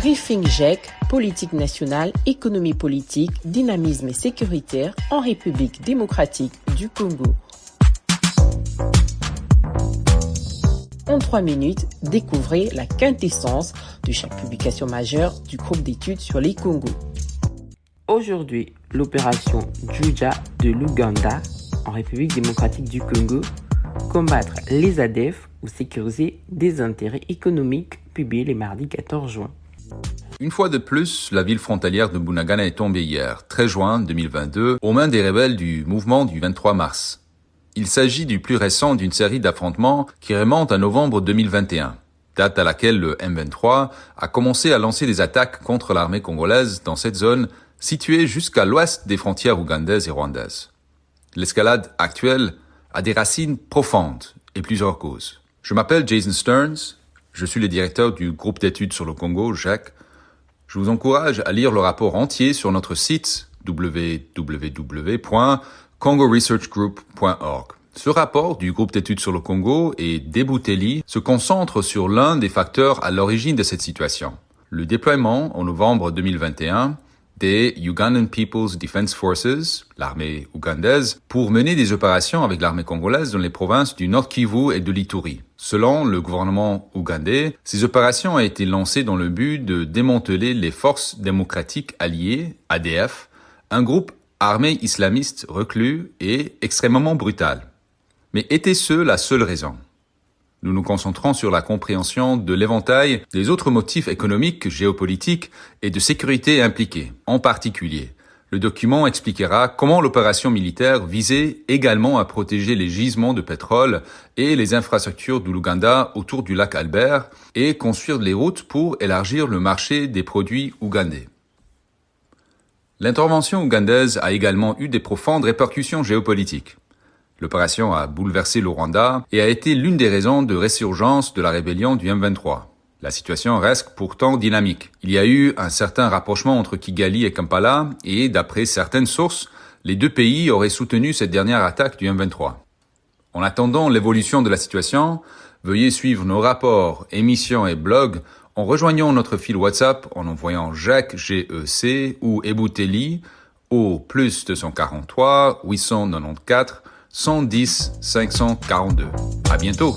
Briefing GEC, politique nationale, économie politique, dynamisme et sécuritaire en République démocratique du Congo. En 3 minutes, découvrez la quintessence de chaque publication majeure du groupe d'études sur les Congos. Aujourd'hui, l'opération Juja de l'Ouganda en République démocratique du Congo, combattre les ADF ou sécuriser des intérêts économiques, publié le mardi 14 juin. Une fois de plus, la ville frontalière de Bunagana est tombée hier, 13 juin 2022, aux mains des rebelles du mouvement du 23 mars. Il s'agit du plus récent d'une série d'affrontements qui remonte à novembre 2021, date à laquelle le M23 a commencé à lancer des attaques contre l'armée congolaise dans cette zone située jusqu'à l'ouest des frontières ougandaises et rwandaises. L'escalade actuelle a des racines profondes et plusieurs causes. Je m'appelle Jason Stearns, je suis le directeur du groupe d'études sur le Congo, GEC. Je vous encourage à lire le rapport entier sur notre site www.congoresearchgroup.org. Ce rapport du groupe d'études sur le Congo et d'Ebouteli se concentre sur l'un des facteurs à l'origine de cette situation. Le déploiement en novembre 2021 des Ugandan People's Defense Forces, l'armée ougandaise, pour mener des opérations avec l'armée congolaise dans les provinces du Nord Kivu et de l'Ituri. Selon le gouvernement ougandais, ces opérations ont été lancées dans le but de démanteler les forces démocratiques alliées, ADF, un groupe armé islamiste reclus et extrêmement brutal. Mais était-ce la seule raison ? Nous nous concentrons sur la compréhension de l'éventail des autres motifs économiques, géopolitiques et de sécurité impliqués. En particulier, le document expliquera comment l'opération militaire visait également à protéger les gisements de pétrole et les infrastructures de l'Ouganda autour du lac Albert et construire les routes pour élargir le marché des produits ougandais. L'intervention ougandaise a également eu des profondes répercussions géopolitiques. L'opération a bouleversé le Rwanda et a été l'une des raisons de résurgence de la rébellion du M23. La situation reste pourtant dynamique. Il y a eu un certain rapprochement entre Kigali et Kampala et, d'après certaines sources, les deux pays auraient soutenu cette dernière attaque du M23. En attendant l'évolution de la situation, veuillez suivre nos rapports, émissions et blogs en rejoignant notre fil WhatsApp en envoyant GEC, G-E-C ou Ebouteli au +243 894 110 542. À bientôt!